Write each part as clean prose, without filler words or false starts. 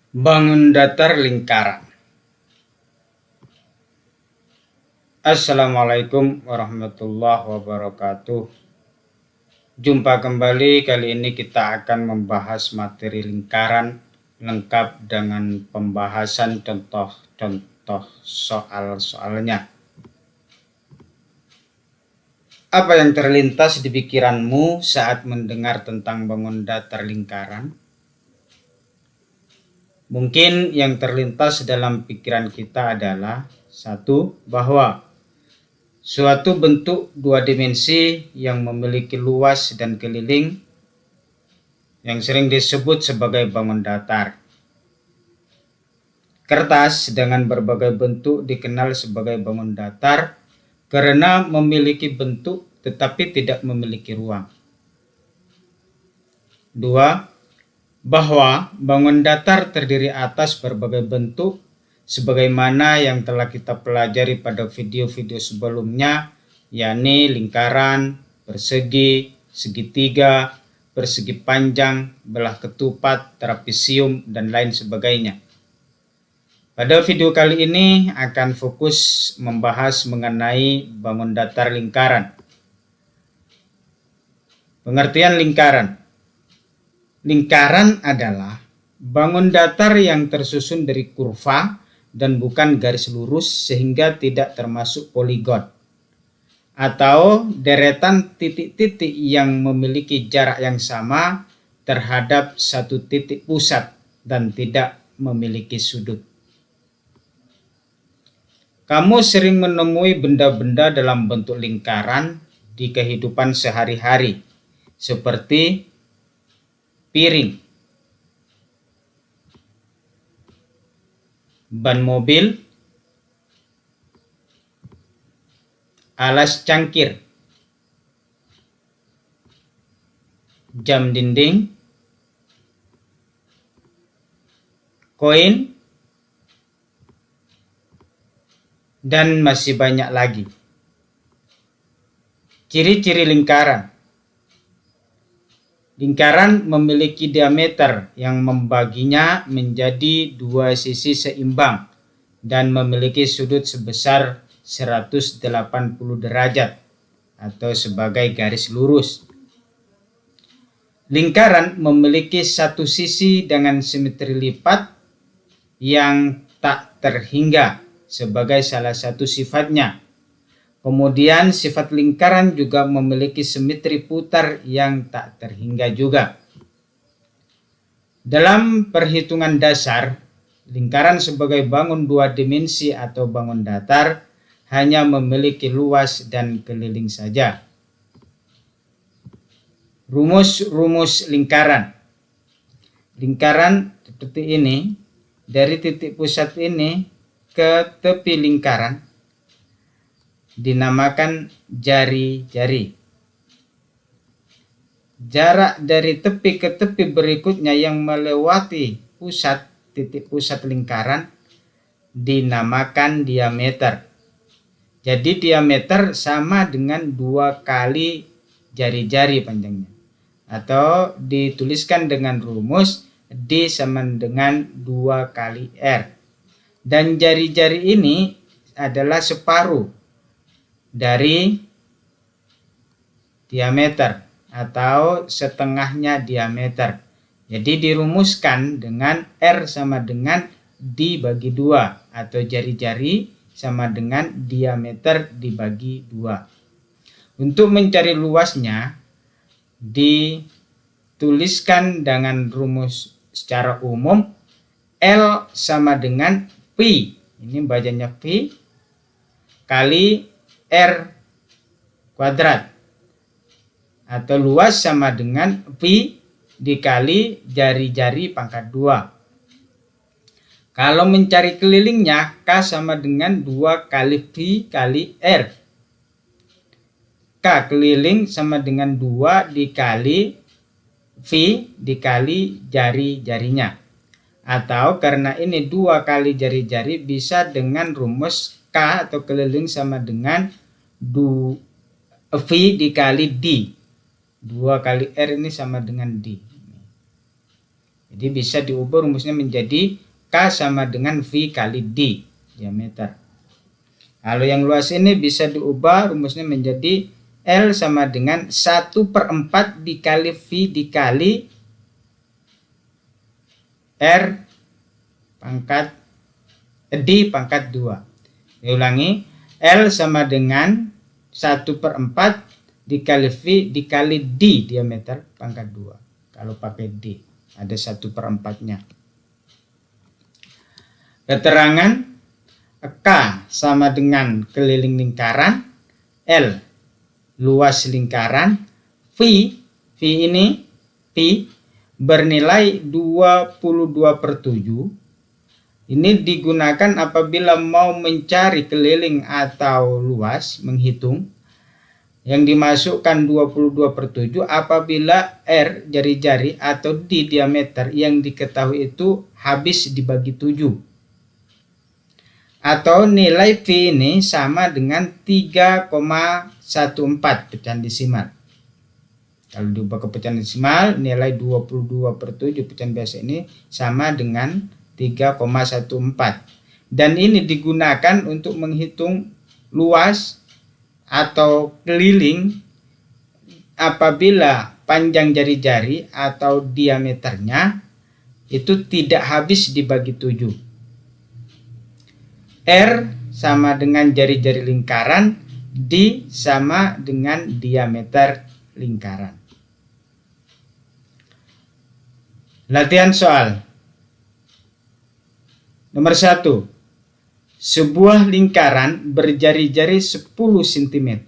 Bangun datar lingkaran. Assalamualaikum warahmatullahi wabarakatuh. Jumpa kembali, kali ini kita akan membahas materi lingkaran lengkap dengan pembahasan contoh-contoh soal-soalnya. Apa yang terlintas di pikiranmu saat mendengar tentang bangun datar lingkaran? Mungkin yang terlintas dalam pikiran kita adalah satu, bahwa suatu bentuk dua dimensi yang memiliki luas dan keliling yang sering disebut sebagai bangun datar. Kertas dengan berbagai bentuk dikenal sebagai bangun datar karena memiliki bentuk tetapi tidak memiliki ruang. Dua, bahwa bangun datar terdiri atas berbagai bentuk sebagaimana yang telah kita pelajari pada video-video sebelumnya, yakni lingkaran, persegi, segitiga, persegi panjang, belah ketupat, trapesium, dan lain sebagainya. Pada video kali ini akan fokus membahas mengenai bangun datar lingkaran. Pengertian lingkaran. Lingkaran adalah bangun datar yang tersusun dari kurva dan bukan garis lurus sehingga tidak termasuk poligon, atau deretan titik-titik yang memiliki jarak yang sama terhadap satu titik pusat dan tidak memiliki sudut. Kamu sering menemui benda-benda dalam bentuk lingkaran di kehidupan sehari-hari, seperti piring, ban mobil, alas cangkir, jam dinding, koin, dan masih banyak lagi. Ciri-ciri lingkaran. Lingkaran memiliki diameter yang membaginya menjadi dua sisi seimbang dan memiliki sudut sebesar 180 derajat atau sebagai garis lurus. Lingkaran memiliki satu sisi dengan simetri lipat yang tak terhingga sebagai salah satu sifatnya. Kemudian sifat lingkaran juga memiliki simetri putar yang tak terhingga juga. Dalam perhitungan dasar, lingkaran sebagai bangun dua dimensi atau bangun datar hanya memiliki luas dan keliling saja. Rumus-rumus lingkaran. Lingkaran seperti ini, dari titik pusat ini ke tepi lingkaran dinamakan jari-jari. Jarak dari tepi ke tepi berikutnya yang melewati titik pusat lingkaran dinamakan diameter. Jadi diameter sama dengan 2 kali jari-jari panjangnya. Atau dituliskan dengan rumus D sama dengan 2 kali R. Dan jari-jari ini adalah separuh dari diameter atau setengahnya diameter. Jadi dirumuskan dengan R sama dengan D bagi 2 atau jari-jari sama dengan diameter dibagi 2. Untuk mencari luasnya dituliskan dengan rumus secara umum L sama dengan Pi. Ini bacanya Pi kali R kuadrat, atau luas sama dengan Pi dikali jari-jari pangkat 2. Kalau mencari kelilingnya, K sama dengan 2 kali Pi kali R. K keliling sama dengan 2 dikali Pi dikali jari-jarinya. Atau karena ini 2 kali jari-jari bisa dengan rumus K atau keliling sama dengan V dikali D. 2 kali R ini sama dengan D. Jadi bisa diubah rumusnya menjadi K sama dengan V kali D diameter. Kalau yang luas ini bisa diubah rumusnya menjadi L sama dengan 1/4 dikali V dikali R pangkat D pangkat 2. Diulangi, L sama dengan 1/4 dikali V dikali D diameter pangkat 2. Kalau pakai D, ada 1/4-nya. Keterangan K sama dengan keliling lingkaran, L luas lingkaran, V ini P bernilai 22/7. Ini digunakan apabila mau mencari keliling atau luas, menghitung. Yang dimasukkan 22/7 apabila R jari-jari atau D diameter yang diketahui itu habis dibagi 7. Atau nilai V ini sama dengan 3,14 pecahan desimal. Kalau diubah ke pecahan desimal, nilai 22/7 pecahan biasa ini sama dengan 3,14. Dan ini digunakan untuk menghitung luas atau keliling apabila panjang jari-jari atau diameternya itu tidak habis dibagi 7. R sama dengan jari-jari lingkaran, D sama dengan diameter lingkaran. Latihan soal. Nomor 1. Sebuah lingkaran berjari-jari 10 cm.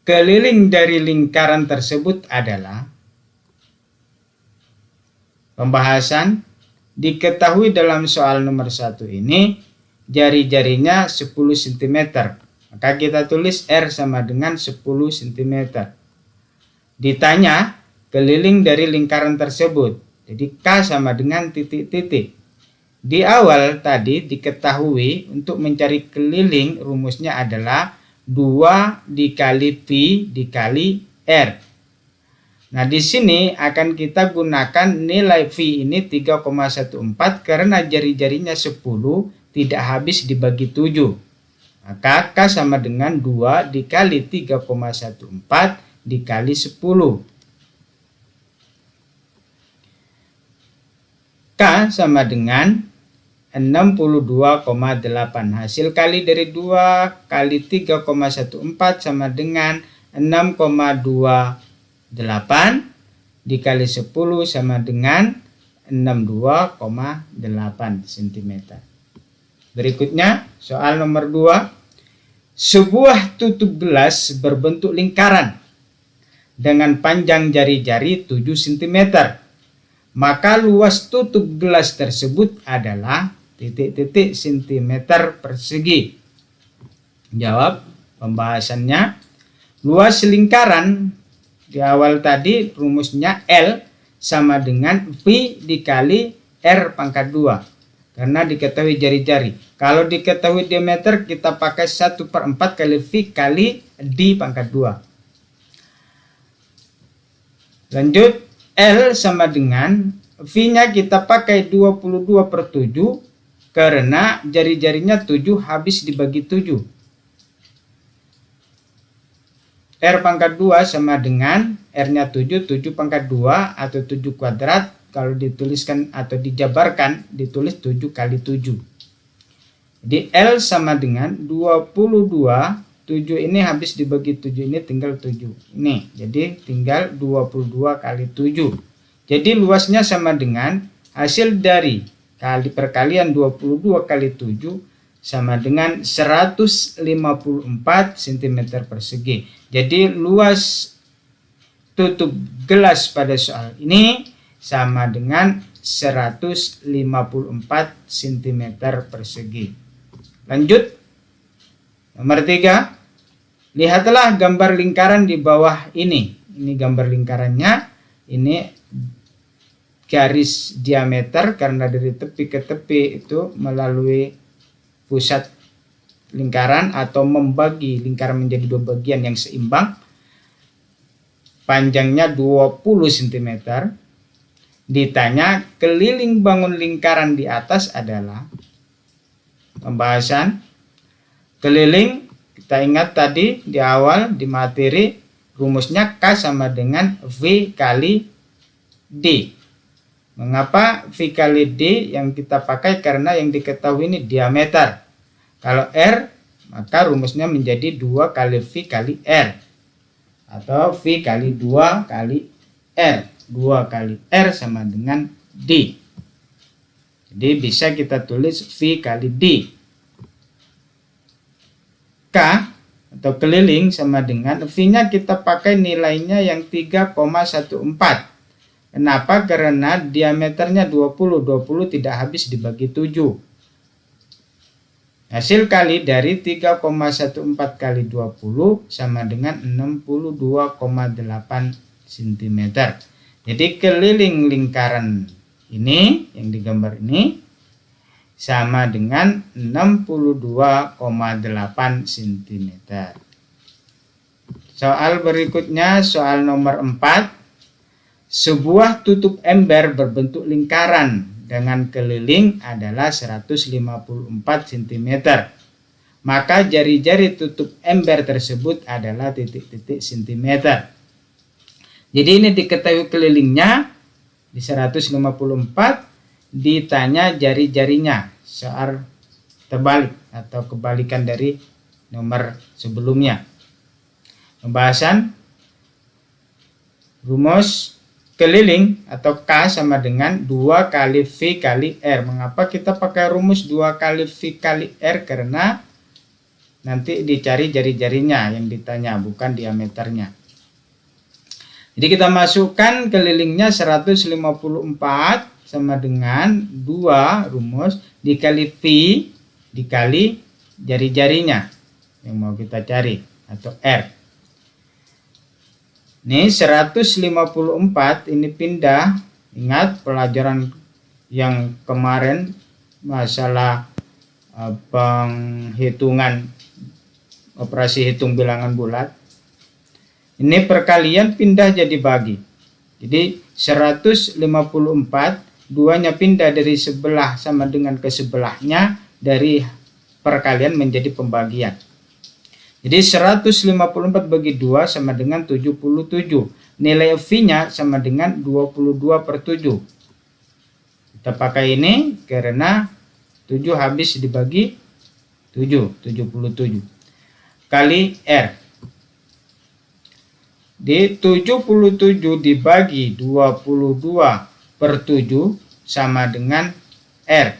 Keliling dari lingkaran tersebut adalah pembahasan. Diketahui dalam soal nomor 1 ini jari-jarinya 10 cm. Maka kita tulis R sama dengan 10 cm. Ditanya keliling dari lingkaran tersebut. Jadi K sama dengan titik-titik. Di awal tadi diketahui untuk mencari keliling rumusnya adalah 2 dikali V dikali R. Nah, di sini akan kita gunakan nilai V ini 3,14 karena jari-jarinya 10 tidak habis dibagi 7. Maka K sama dengan 2 dikali 3,14 dikali 10. K sama dengan 62,8. Hasil kali dari 2 kali 3,14 sama dengan 6,28 dikali 10 sama dengan 62,8 cm. Berikutnya soal nomor 2. Sebuah tutup gelas berbentuk lingkaran dengan panjang jari-jari 7 cm. Maka luas tutup gelas tersebut adalah titik-titik centimeter persegi. Jawab pembahasannya. Luas lingkaran di awal tadi rumusnya L sama dengan V dikali R pangkat 2. Karena diketahui jari-jari. Kalau diketahui diameter kita pakai 1/4 kali V kali D pangkat 2. Lanjut, L sama dengan V-nya kita pakai 22/7 karena jari-jarinya 7 habis dibagi 7. R pangkat 2 sama dengan R-nya 7 pangkat 2 atau 7 kuadrat. Kalau dituliskan atau dijabarkan ditulis 7 kali 7. Jadi L sama dengan 22. 7 ini habis dibagi 7 ini tinggal 7. Ini jadi tinggal 22 kali 7. Jadi luasnya sama dengan hasil dari kali perkalian 22 kali 7 sama dengan 154 cm persegi. Jadi luas tutup gelas pada soal ini sama dengan 154 cm persegi. Lanjut. Nomor 3. Lihatlah gambar lingkaran di bawah ini. Ini gambar lingkarannya. Ini garis diameter karena dari tepi ke tepi itu melalui pusat lingkaran atau membagi lingkaran menjadi 2 bagian yang seimbang. Panjangnya 20 cm. Ditanya keliling bangun lingkaran di atas adalah pembahasan keliling. Kita ingat tadi di awal di materi rumusnya K sama dengan V kali D. Mengapa V kali D yang kita pakai? Karena yang diketahui ini diameter. Kalau R, maka rumusnya menjadi 2 kali V kali R. Atau V kali 2 kali R. 2 kali R sama dengan D. Jadi bisa kita tulis V kali D. K atau keliling sama dengan V-nya kita pakai nilainya yang 3,14. Kenapa? Karena diameternya 20. 20 tidak habis dibagi 7. Hasil kali dari 3,14 kali 20 sama dengan 62,8 cm. Jadi keliling lingkaran ini yang digambar ini sama dengan 62,8 cm. Soal berikutnya, soal nomor 4. Sebuah tutup ember berbentuk lingkaran dengan keliling adalah 154 cm. Maka jari-jari tutup ember tersebut adalah titik-titik cm. Jadi ini diketahui kelilingnya di 154, ditanya jari-jarinya. Soal terbalik atau kebalikan dari nomor sebelumnya. Pembahasan rumus keliling atau K sama dengan 2 kali V kali R. Mengapa kita pakai rumus 2 kali V kali R? Karena nanti dicari jari-jarinya yang ditanya, bukan diameternya. Jadi kita masukkan kelilingnya 154 sama dengan 2 rumus dikali V dikali jari-jarinya yang mau kita cari atau R. Ini 154 ini pindah. Ingat pelajaran yang kemarin masalah penghitungan operasi hitung bilangan bulat. Ini perkalian pindah jadi bagi. Jadi 154 duanya pindah dari sebelah sama dengan ke sebelahnya, dari perkalian menjadi pembagian. Jadi 154 bagi 2 sama dengan 77. Nilai V-nya sama dengan 22/7. Kita pakai ini karena 7 habis dibagi 7, 77. Kali R. Di 77 dibagi 22/7 sama dengan R.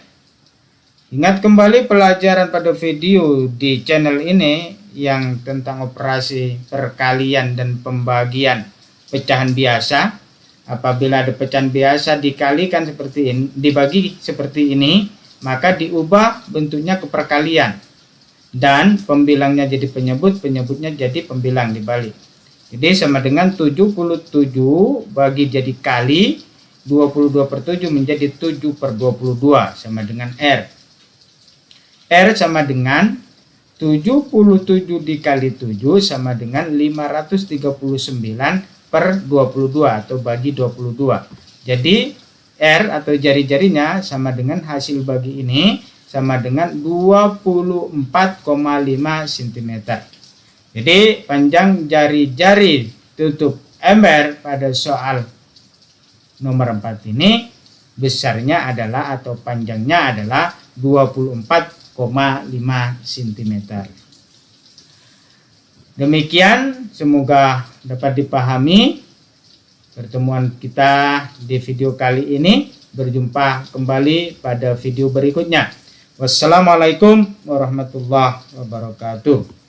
Ingat kembali pelajaran pada video di channel ini yang tentang operasi perkalian dan pembagian pecahan biasa. Apabila ada pecahan biasa dikalikan seperti ini, dibagi seperti ini, maka diubah bentuknya ke perkalian. Dan pembilangnya jadi penyebut, penyebutnya jadi pembilang dibalik. Jadi sama dengan 77 bagi jadi kali 22/7 menjadi 7/22 sama dengan R. R sama dengan 77 dikali 7 sama dengan 539/22 atau bagi 22. Jadi R atau jari-jarinya sama dengan hasil bagi ini sama dengan 24,5 cm. Jadi panjang jari-jari tutup ember pada soal nomor 4 ini besarnya adalah atau panjangnya adalah 24,5 cm. Demikian, semoga dapat dipahami pertemuan kita di video kali ini. Berjumpa kembali pada video berikutnya. Wassalamualaikum warahmatullahi wabarakatuh.